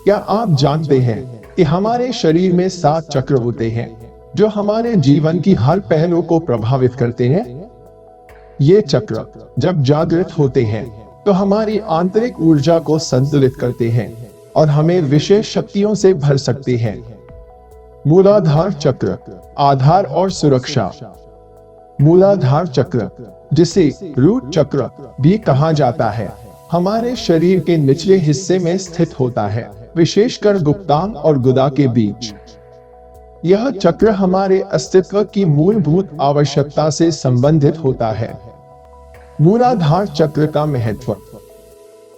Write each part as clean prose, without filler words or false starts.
क्या आप जानते हैं कि हमारे शरीर में 7 चक्र होते हैं जो हमारे जीवन की हर पहलू को प्रभावित करते हैं? ये चक्र जब जागृत होते हैं तो हमारी आंतरिक ऊर्जा को संतुलित करते हैं और हमें विशेष शक्तियों से भर सकते हैं। मूलाधार चक्र, आधार और सुरक्षा। मूलाधार चक्र, जिसे रूट चक्र भी कहा जाता है, हमारे शरीर के निचले हिस्से में स्थित होता है, विशेषकर गुप्तांग और गुदा के बीच। यह चक्र हमारे अस्तित्व की मूलभूत आवश्यकता से संबंधित होता है। मूलाधार चक्र का महत्व।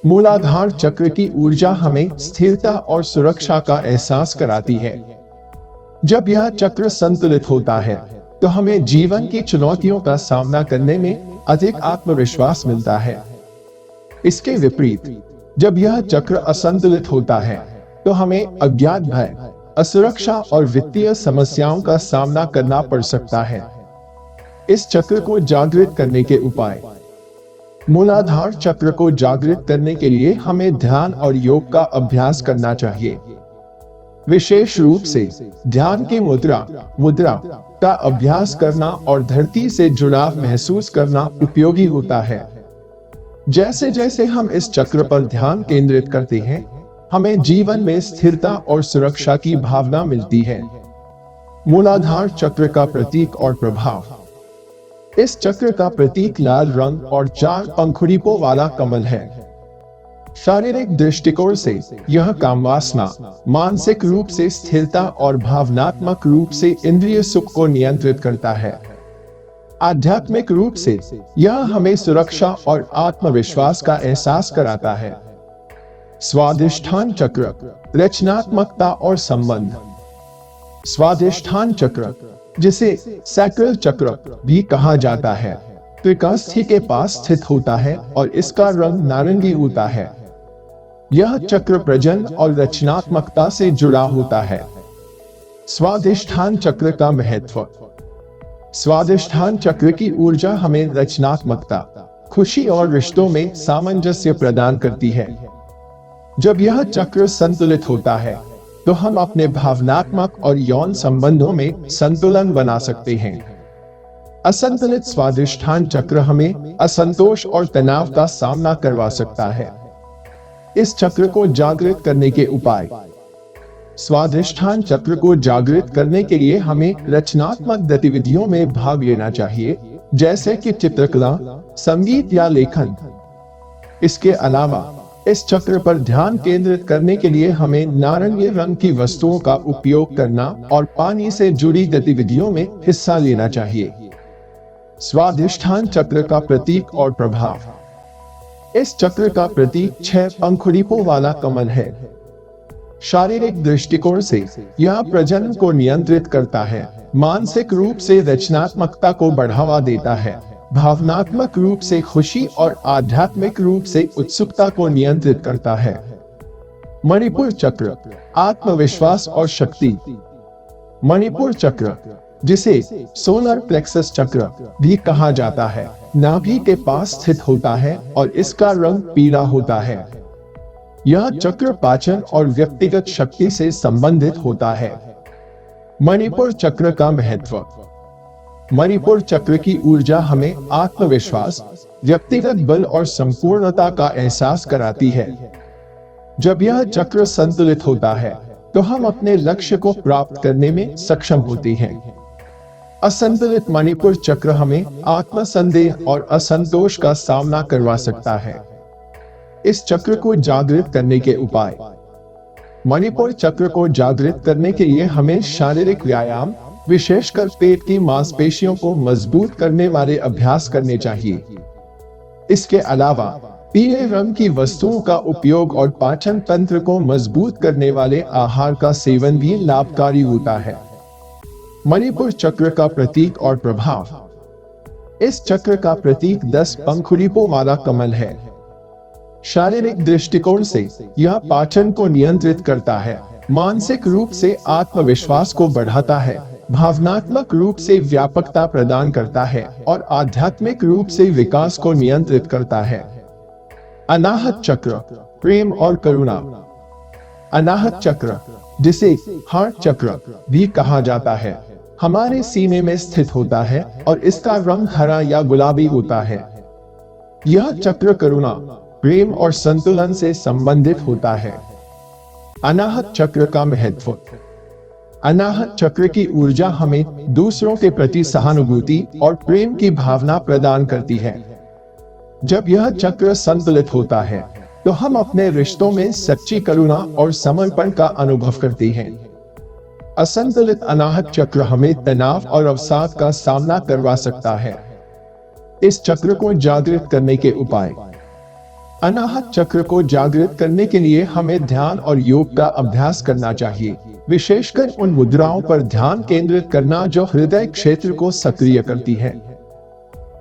मूलाधार चक्र की ऊर्जा हमें स्थिरता और सुरक्षा का एहसास कराती है। जब यह चक्र संतुलित होता है तो हमें जीवन की चुनौतियों का सामना करने में अधिक आत्मविश्वास मिलता है। इसके विपरीत, जब यह चक्र असंतुलित होता है तो हमें अज्ञात भय, असुरक्षा और वित्तीय समस्याओं का सामना करना पड़ सकता है। इस चक्र को जागृत करने के उपाय। मूलाधार चक्र को जागृत करने के लिए हमें ध्यान और योग का अभ्यास करना चाहिए। विशेष रूप से ध्यान की मुद्रा का अभ्यास करना और धरती से जुड़ाव महसूस करना उपयोगी होता है। जैसे जैसे हम इस चक्र पर ध्यान केंद्रित करते हैं, हमें जीवन में स्थिरता और सुरक्षा की भावना मिलती है। मूलाधार चक्र का प्रतीक और प्रभाव। इस चक्र का प्रतीक लाल रंग और 4 पंखुड़ियों वाला कमल है। शारीरिक दृष्टिकोण से यह कामवासना, मानसिक रूप से स्थिरता और भावनात्मक रूप से इंद्रिय सुख को नियंत्रित करता है। आध्यात्मिक रूप से यह हमें सुरक्षा और आत्मविश्वास का एहसास कराता है। स्वादिष्ठान चक्र, रचनात्मकता और संबंध। स्वादिष्ठान चक्र, जिसे सैक्रल चक्र भी कहा जाता है, त्रिकास्थि के पास स्थित होता है और इसका रंग नारंगी होता है। यह चक्र प्रजनन और रचनात्मकता से जुड़ा होता है। स्वादिष्ठान चक्र का महत्व। स्वादिष्ठान चक्र की ऊर्जा हमें रचनात्मकता, खुशी और रिश्तों में सामंजस्य प्रदान करती है। जब यह चक्र संतुलित होता है तो हम अपने भावनात्मक और यौन संबंधों में संतुलन बना सकते हैं। असंतुलित स्वादिष्ठान चक्र हमें असंतोष और तनाव का सामना करवा सकता है। इस चक्र को जागृत करने के उपाय। स्वादिष्ठान चक्र को जागृत करने के लिए हमें रचनात्मक गतिविधियों में भाग लेना चाहिए, जैसे कि चित्रकला, संगीत या लेखन। इसके अलावा इस चक्र पर ध्यान केंद्रित करने के लिए हमें नारंगी रंग की वस्तुओं का उपयोग करना और पानी से जुड़ी गतिविधियों में हिस्सा लेना चाहिए। स्वादिष्ठान चक्र का प्रतीक और प्रभाव। इस चक्र का प्रतीक 6 पंखुड़ियों वाला कमल है। शारीरिक दृष्टिकोण से यह प्रजनन को नियंत्रित करता है, मानसिक रूप से रचनात्मकता को बढ़ावा देता है, भावनात्मक रूप से खुशी और आध्यात्मिक रूप से उत्सुकता को नियंत्रित करता है। मणिपुर चक्र, आत्मविश्वास और शक्ति। मणिपुर चक्र, जिसे सोलर प्लेक्सस चक्र भी कहा जाता है, नाभि के पास स्थित होता है और इसका रंग पीला होता है। यह चक्र पाचन और व्यक्तिगत शक्ति से संबंधित होता है। मणिपुर चक्र का महत्व। मणिपुर चक्र की ऊर्जा हमें आत्मविश्वास, व्यक्तिगत बल और संपूर्णता का एहसास कराती है। जब यह चक्र संतुलित होता है तो हम अपने लक्ष्य को प्राप्त करने में सक्षम होते हैं। असंतुलित मणिपुर चक्र हमें आत्मसंदेह और असंतोष का सामना करवा सकता है। इस चक्र को जागृत करने के उपाय। मणिपुर चक्र को जागृत करने के लिए हमें शारीरिक व्यायाम, विशेषकर पेट की मांसपेशियों को मजबूत करने वाले अभ्यास करने चाहिए। इसके अलावा पीले रंग की वस्तुओं का उपयोग और पाचन तंत्र को मजबूत करने वाले आहार का सेवन भी लाभकारी होता है। मणिपुर चक्र का प्रतीक और प्रभाव। इस चक्र का प्रतीक 10 पंखुड़ियों वाला कमल है। शारीरिक दृष्टिकोण से यह पाचन को नियंत्रित करता है, मानसिक रूप से आत्मविश्वास को बढ़ाता है, भावनात्मक रूप से व्यापकता प्रदान करता है और आध्यात्मिक रूप से विकास को नियंत्रित करता है। अनाहत चक्र, प्रेम और करुणा। अनाहत चक्र, जिसे हार्ट चक्र भी कहा जाता है, हमारे सीने में स्थित होता है और इसका रंग हरा या गुलाबी होता है। यह चक्र करुणा, प्रेम और संतुलन से संबंधित होता है। अनाहत चक्र का महत्व। अनाहत चक्र की ऊर्जा हमें दूसरों के प्रति सहानुभूति और प्रेम की भावना प्रदान करती है। जब यह चक्र संतुलित होता है तो हम अपने रिश्तों में सच्ची करुणा और समर्पण का अनुभव करते हैं। असंतुलित अनाहत चक्र हमें तनाव और अवसाद का सामना करवा सकता है। इस चक्र को जागृत करने के उपाय। अनाहत चक्र को जागृत करने के लिए हमें ध्यान और योग का अभ्यास करना चाहिए, विशेषकर उन मुद्राओं पर ध्यान केंद्रित करना जो हृदय क्षेत्र को सक्रिय करती है।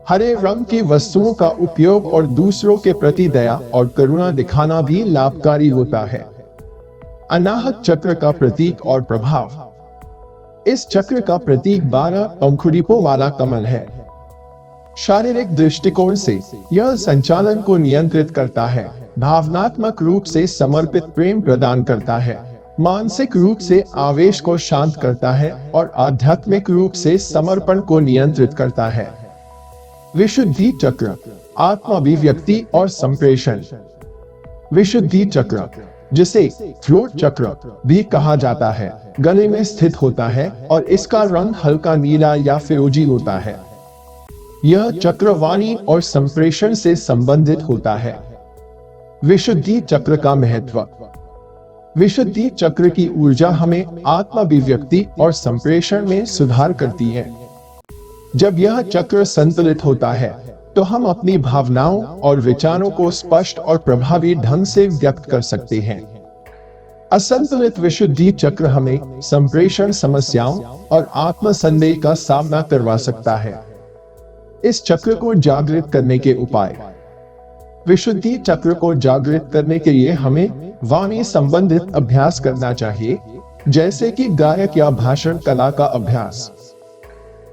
हरे रंग की वस्तुओं का उपयोग और दूसरों के प्रति दया और करुणा दिखाना भी लाभकारी होता है। अनाहत चक्र का प्रतीक और प्रभाव। इस चक्र का प्रतीक 12 पंखुड़ियों वाला कमल है। शारीरिक दृष्टिकोण से यह संचालन को नियंत्रित करता है, भावनात्मक रूप से समर्पित प्रेम प्रदान करता है, मानसिक रूप से आवेश को शांत करता है और आध्यात्मिक रूप से समर्पण को नियंत्रित करता है। विशुद्धि चक्र, आत्माभिव्यक्ति और संप्रेषण। विशुद्धि चक्र, जिसे थ्रोट चक्र भी कहा जाता है, गले में स्थित होता है और इसका रंग हल्का नीला या फिरोजी होता है। यह चक्र वाणी और संप्रेषण से संबंधित होता है। विशुद्धि चक्र का महत्व। विशुद्धि चक्र की ऊर्जा हमें आत्माभिव्यक्ति और संप्रेषण में सुधार करती है। जब यह चक्र संतुलित होता है तो हम अपनी भावनाओं और विचारों को स्पष्ट और प्रभावी ढंग से व्यक्त कर सकते हैं। असंतुलित विशुद्धि चक्र हमें संप्रेषण समस्याओं और आत्मसंदेह का सामना करवा सकता है। इस चक्र को जागृत करने के उपाय। विशुद्धि चक्र को जागृत करने के लिए हमें वाणी संबंधित अभ्यास करना चाहिए, जैसे कि गायक या भाषण कला का अभ्यास।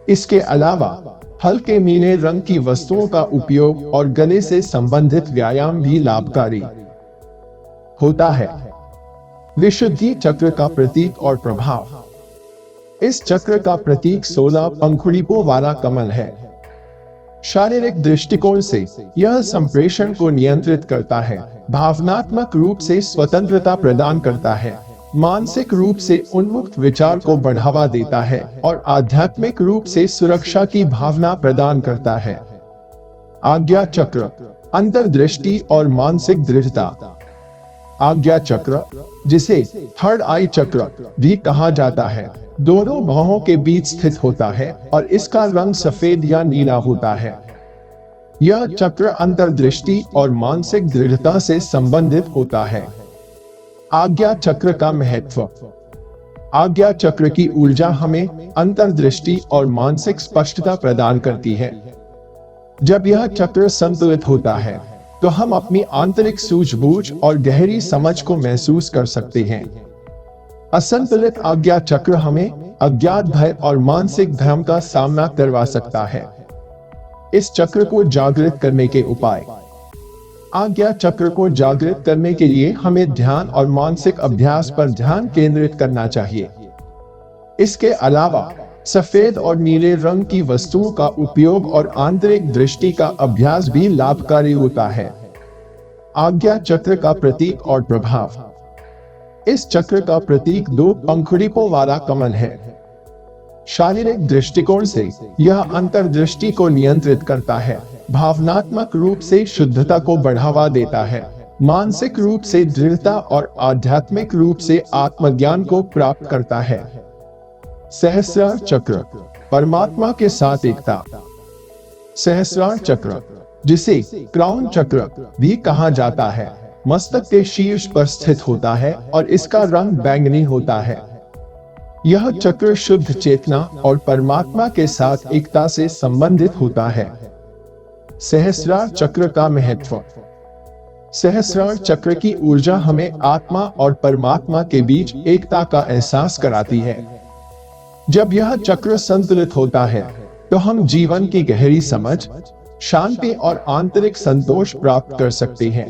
इसके अलावा हल्के नीले रंग की वस्तुओं का उपयोग और गले से संबंधित व्यायाम भी लाभकारी होता है। विशुद्धि चक्र का प्रतीक और प्रभाव। इस चक्र का प्रतीक 16 पंखुड़ियों वाला कमल है। शारीरिक दृष्टिकोण से यह संप्रेषण को नियंत्रित करता है, भावनात्मक रूप से स्वतंत्रता प्रदान करता है, मानसिक रूप से उन्मुक्त विचार को बढ़ावा देता है और आध्यात्मिक रूप से सुरक्षा की भावना प्रदान करता है। आज्ञा चक्र, अंतर्दृष्टि और मानसिक दृढ़ता। आज्ञा चक्र, जिसे थर्ड आई चक्र भी कहा जाता है, दोनों बाहों के बीच स्थित होता है और इसका रंग सफेद या नीला होता है। यह चक्र अंतर्दृष्टि और मानसिक दृढ़ता से संबंधित होता है। आज्ञा चक्र का महत्व। आज्ञा चक्र की ऊर्जा हमें अंतर्दृष्टि और मानसिक स्पष्टता प्रदान करती है। जब यह चक्र संतुलित होता है तो हम अपनी आंतरिक सूझबूझ और गहरी समझ को महसूस कर सकते हैं। असंतुलित आज्ञा चक्र हमें अज्ञात भय और मानसिक भ्रम का सामना करवा सकता है। इस चक्र को जागृत करने के उपाय। आज्ञा चक्र को जागृत करने के लिए हमें ध्यान और मानसिक अभ्यास पर ध्यान केंद्रित करना चाहिए। इसके अलावा सफेद और नीले रंग की वस्तुओं का उपयोग और आंतरिक दृष्टि का अभ्यास भी लाभकारी होता है। आज्ञा चक्र का प्रतीक और प्रभाव। इस चक्र का प्रतीक 2 पंखुड़ियों वाला कमल है। शारीरिक दृष्टिकोण से यह अंतर्दृष्टि को नियंत्रित करता है, भावनात्मक रूप से शुद्धता को बढ़ावा देता है, मानसिक रूप से दृढ़ता और आध्यात्मिक रूप से आत्मज्ञान को प्राप्त करता है। सहस्रार चक्र, परमात्मा के साथ एकता। सहस्रार चक्र, जिसे क्राउन चक्र भी कहा जाता है, मस्तक के शीर्ष पर स्थित होता है और इसका रंग बैंगनी होता है। यह चक्र शुद्ध चेतना और परमात्मा के साथ एकता से संबंधित होता है। सहस्रार चक्र का महत्व। सहस्रार चक्र की ऊर्जा हमें आत्मा और परमात्मा के बीच एकता का एहसास कराती है। जब यह चक्र संतुलित होता है तो हम जीवन की गहरी समझ, शांति और आंतरिक संतोष प्राप्त कर सकते हैं।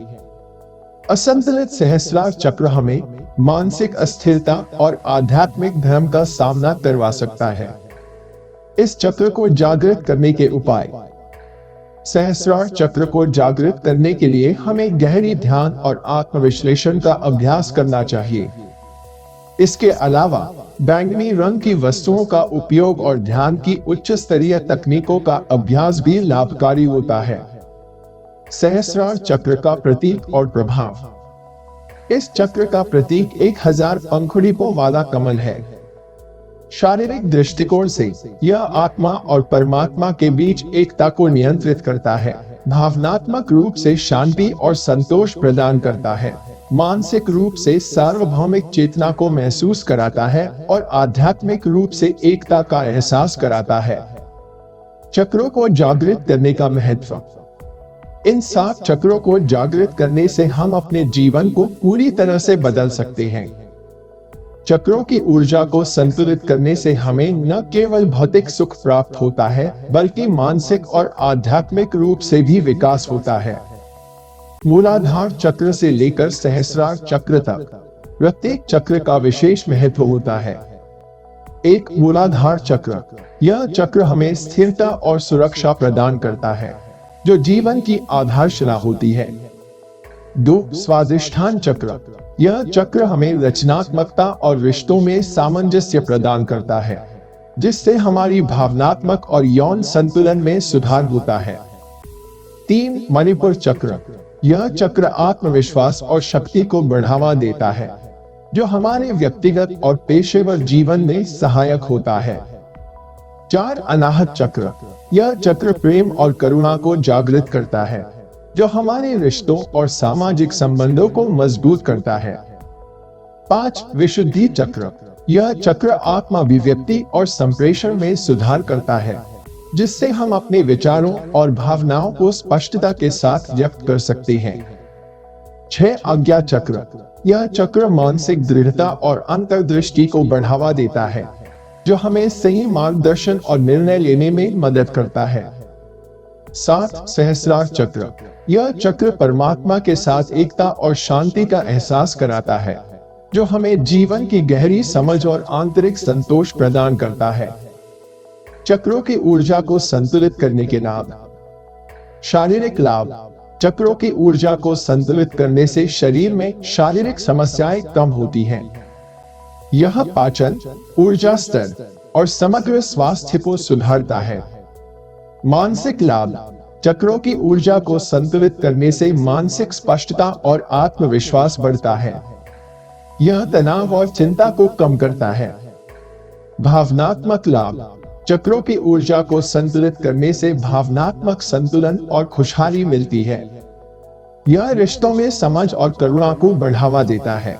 असंतुलित सहस्रार चक्र हमें मानसिक अस्थिरता और आध्यात्मिक धर्म का सामना करवा सकता है। इस चक्र को जागृत करने के उपाय। सहस्रार चक्र को जागृत करने के लिए हमें गहरी ध्यान और आत्मविश्लेषण का अभ्यास करना चाहिए। इसके अलावा बैंगनी रंग की वस्तुओं का उपयोग और ध्यान की उच्च स्तरीय तकनीकों का अभ्यास भी लाभकारी होता है। सहस्रार चक्र का प्रतीक और प्रभाव। इस चक्र का प्रतीक 1000 पंखुड़ियों वाला कमल है। शारीरिक दृष्टिकोण से यह आत्मा और परमात्मा के बीच एकता को नियंत्रित करता है, भावनात्मक रूप से शांति और संतोष प्रदान करता है, मानसिक रूप से सार्वभौमिक चेतना को महसूस कराता है और आध्यात्मिक रूप से एकता का एहसास कराता है। चक्रों को जागृत करने का महत्व। इन 7 चक्रों को जागृत करने से हम अपने जीवन को पूरी तरह से बदल सकते हैं। चक्रों की ऊर्जा को संतुलित करने से हमें न केवल भौतिक सुख प्राप्त होता है, बल्कि मानसिक और आध्यात्मिक रूप से भी विकास होता है। मूलाधार चक्र से लेकर सहस्रार चक्र तक प्रत्येक चक्र का विशेष महत्व होता है। एक मूलाधार चक्र। यह चक्र हमें स्थिरता और सुरक्षा प्रदान करता है, जो जीवन की आधारशिला होती है। 2. स्वादिष्ठान चक्र। यह चक्र हमें रचनात्मकता और रिश्तों में सामंजस्य प्रदान करता है, जिससे हमारी भावनात्मक और यौन संतुलन में सुधार होता है। 3. मणिपुर चक्र। यह चक्र आत्मविश्वास और शक्ति को बढ़ावा देता है, जो हमारे व्यक्तिगत और पेशेवर जीवन में सहायक होता है। 4. अनाहत चक्र। यह चक्र प्रेम और करुणा को जागृत करता है, जो हमारे रिश्तों और सामाजिक संबंधों को मजबूत करता है। 5. विशुद्धि चक्र। यह चक्र आत्माभिव्यक्ति और संप्रेषण में सुधार करता है, जिससे हम अपने विचारों और भावनाओं को स्पष्टता के साथ व्यक्त कर सकते हैं। 6. आज्ञा चक्र। यह चक्र मानसिक दृढ़ता और अंतर्दृष्टि को बढ़ावा देता है, जो हमें सही मार्गदर्शन और निर्णय लेने में मदद करता है। 7. सहस्रार चक्र। यह चक्र परमात्मा के साथ एकता और शांति का एहसास कराता है, जो हमें जीवन की गहरी समझ और आंतरिक संतोष प्रदान करता है। चक्रों की ऊर्जा को संतुलित करने के लाभ। शारीरिक लाभ। चक्रों की ऊर्जा को संतुलित करने से शरीर में शारीरिक समस्याएं कम होती हैं। यह पाचन, ऊर्जा स्तर और समग्र स्वास्थ्य को सुधारता है। मानसिक लाभ। चक्रों की ऊर्जा को संतुलित करने से मानसिक स्पष्टता और आत्मविश्वास बढ़ता है। यह तनाव और चिंता को कम करता है। भावनात्मक लाभ। चक्रों की ऊर्जा को संतुलित करने से भावनात्मक संतुलन और खुशहाली मिलती है। यह रिश्तों में समझ और करुणा को बढ़ावा देता है।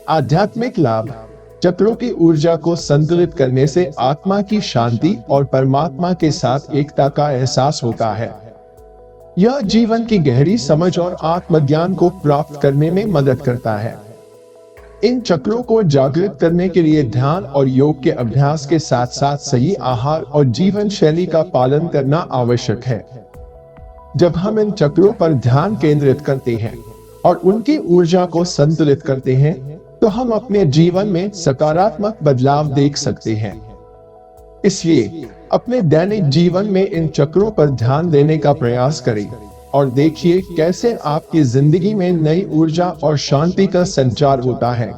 आध्यात्मिक लाभ। चक्रों की ऊर्जा को संतुलित करने से आत्मा की शांति और परमात्मा के साथ एकता का एहसास होता है। यह जीवन की गहरी समझ और आत्मज्ञान को प्राप्त करने में मदद करता है। इन चक्रों को जागृत करने के लिए ध्यान और योग के अभ्यास के साथ साथ सही आहार और जीवन शैली का पालन करना आवश्यक है। जब हम इन चक्रों पर ध्यान केंद्रित करते हैं और उनकी ऊर्जा को संतुलित करते हैं, तो हम अपने जीवन में सकारात्मक बदलाव देख सकते हैं। इसलिए अपने दैनिक जीवन में इन चक्रों पर ध्यान देने का प्रयास करें और देखिए कैसे आपकी जिंदगी में नई ऊर्जा और शांति का संचार होता है।